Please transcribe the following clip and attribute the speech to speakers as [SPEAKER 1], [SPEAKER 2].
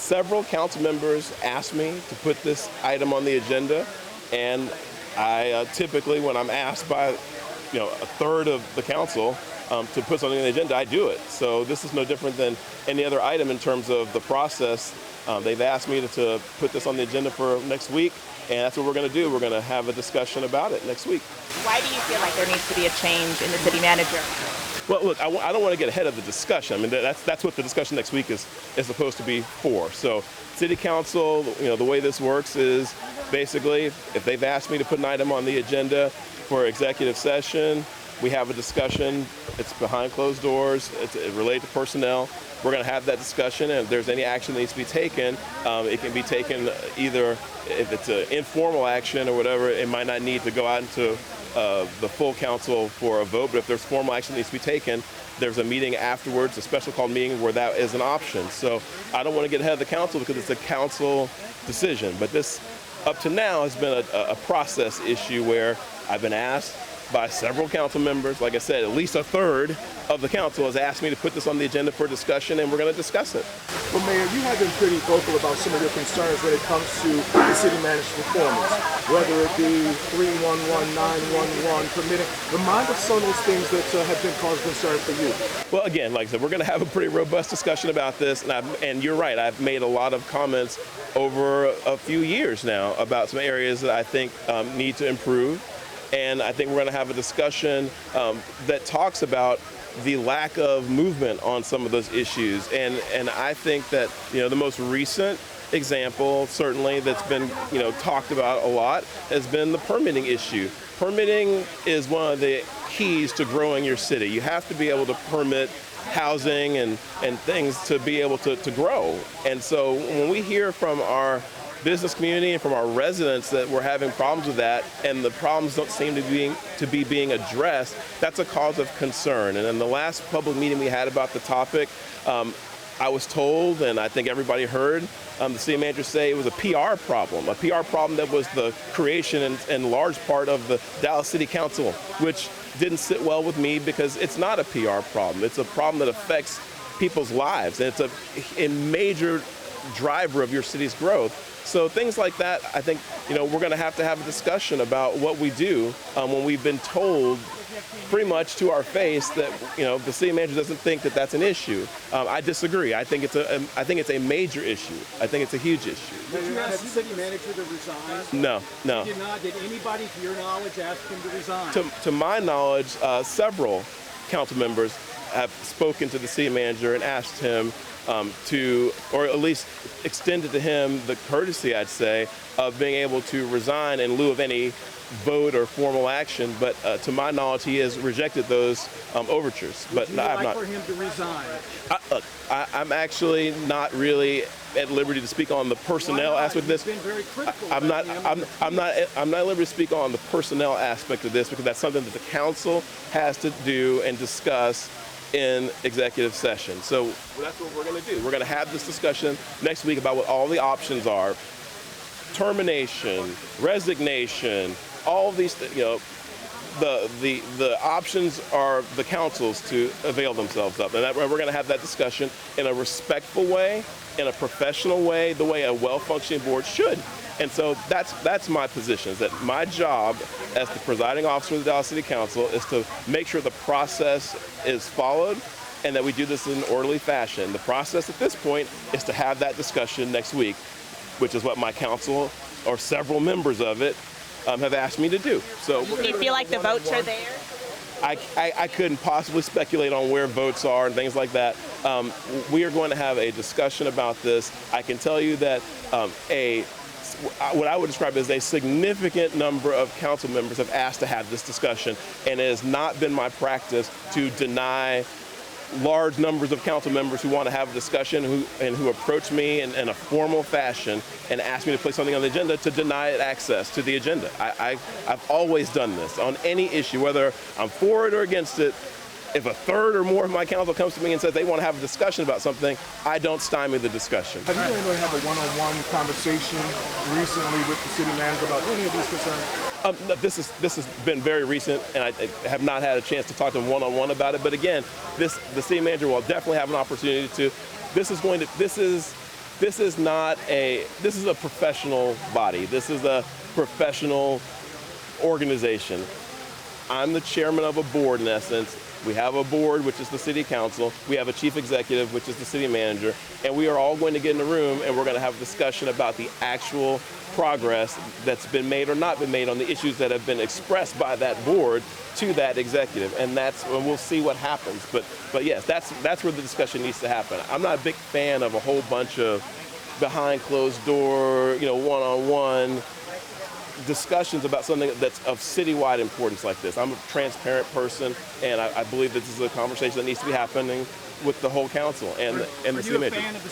[SPEAKER 1] several council members asked me to put this item on the agenda, and I typically, when I'm asked by a third of the council to put something on the agenda, I do it. So this is no different than any other item in terms of the process. They've asked me to put this on the agenda for next week, and that's what we're going to do. We're going to have a discussion about it next week.
[SPEAKER 2] Why do you feel like there needs to be a change in the city manager?
[SPEAKER 1] Well, look, I don't want to get ahead of the discussion. I mean, that's what the discussion next week is supposed to be for. So city council, the way this works is basically if they've asked me to put an item on the agenda for executive session, we have a discussion. It's behind closed doors. It's related to personnel. We're going to have that discussion, and if there's any action that needs to be taken, it can be taken either if it's an informal action or whatever. It might not need to go out into the full council for a vote, but if there's formal action that needs to be taken, there's a meeting afterwards, a special called meeting where that is an option. So I don't want to get ahead of the council because it's a council decision, but this up to now has been a process issue where I've been asked by several council members. Like I said, at least a third of the council has asked me to put this on the agenda for discussion, and we're going to discuss it.
[SPEAKER 3] Well, Mayor, you have been pretty vocal about some of your concerns when it comes to the city manager's performance, whether it be 311, 911, permitting. Remind us some of those things that have been causing concern for you.
[SPEAKER 1] Well, again, like I said, we're going to have a pretty robust discussion about this, and you're right, I've made a lot of comments over a few years now about some areas that I think need to improve. And I think we're going to have a discussion that talks about the lack of movement on some of those issues. And I think that, the most recent example, certainly that's been, talked about a lot, has been the permitting issue. Permitting is one of the keys to growing your city. You have to be able to permit housing and things to be able to grow. And so when we hear from our business community and from our residents that we're having problems with that, and the problems don't seem to be being addressed, that's a cause of concern. And in the last public meeting we had about the topic, I was told, and I think everybody heard, the city manager say it was a PR problem that was the creation and large part of the Dallas City Council, which didn't sit well with me because it's not a PR problem. It's a problem that affects people's lives, and it's a major driver of your city's growth. So things like that, I think, we're going to have a discussion about what we do when we've been told pretty much to our face that, the city manager doesn't think that that's an issue. I disagree. I think it's a major issue. I think it's a huge issue.
[SPEAKER 4] Did you ask the city manager to resign?
[SPEAKER 1] No.
[SPEAKER 4] You did not? Did anybody, to your knowledge, ask him to resign?
[SPEAKER 1] To my knowledge, several council members have spoken to the city manager and asked him to, or at least extended to him the courtesy, I'd say, of being able to resign in lieu of any vote or formal action. But to my knowledge, he has rejected those overtures. But
[SPEAKER 4] Would you
[SPEAKER 1] I've
[SPEAKER 4] like
[SPEAKER 1] not.
[SPEAKER 4] for him to resign?
[SPEAKER 1] I'm actually not really at liberty to speak on the personnel aspect of this.
[SPEAKER 4] You've been very critical
[SPEAKER 1] I'm
[SPEAKER 4] about
[SPEAKER 1] not.
[SPEAKER 4] him.
[SPEAKER 1] I'm not at liberty to speak on the personnel aspect of this because that's something that the council has to do and discuss in executive session. So that's what we're going to do. We're going to have this discussion next week about what all the options are: termination, resignation, all of these things. The options are the council's to avail themselves of, and we're going to have that discussion in a respectful way, in a professional way, the way a well-functioning board should. And so that's my position, is that my job as the presiding officer of the Dallas City Council is to make sure the process is followed and that we do this in an orderly fashion. The process at this point is to have that discussion next week, which is what my council, or several members of it, have asked me to do. So
[SPEAKER 2] Do you feel like the votes are there?
[SPEAKER 1] I couldn't possibly speculate on where votes are and things like that. We are going to have a discussion about this. I can tell you that what I would describe as a significant number of council members have asked to have this discussion, and it has not been my practice to deny large numbers of council members who want to have a discussion who approach me in a formal fashion and ask me to place something on the agenda, to deny it access to the agenda. I've always done this on any issue, whether I'm for it or against it. If a third or more of my council comes to me and says they want to have a discussion about something, I don't stymie the discussion.
[SPEAKER 3] Have you been able to have a one-on-one conversation recently with the city manager about any of these concerns?
[SPEAKER 1] This has been very recent, and I have not had a chance to talk to him one-on-one about it. But again, the city manager will definitely have an opportunity to. This is this is a professional body. This is a professional organization. I'm the chairman of a board in essence. We have a board, which is the city council. We have a chief executive, which is the city manager. And we are all going to get in the room and we're going to have a discussion about the actual progress that's been made or not been made on the issues that have been expressed by that board to that executive. And that's when we'll see what happens. But yes, that's where the discussion needs to happen. I'm not a big fan of a whole bunch of behind closed door, one-on-one discussions about something that's of citywide importance like this. I'm a transparent person, and I believe that this is a conversation that needs to be happening with the whole council and the city manager.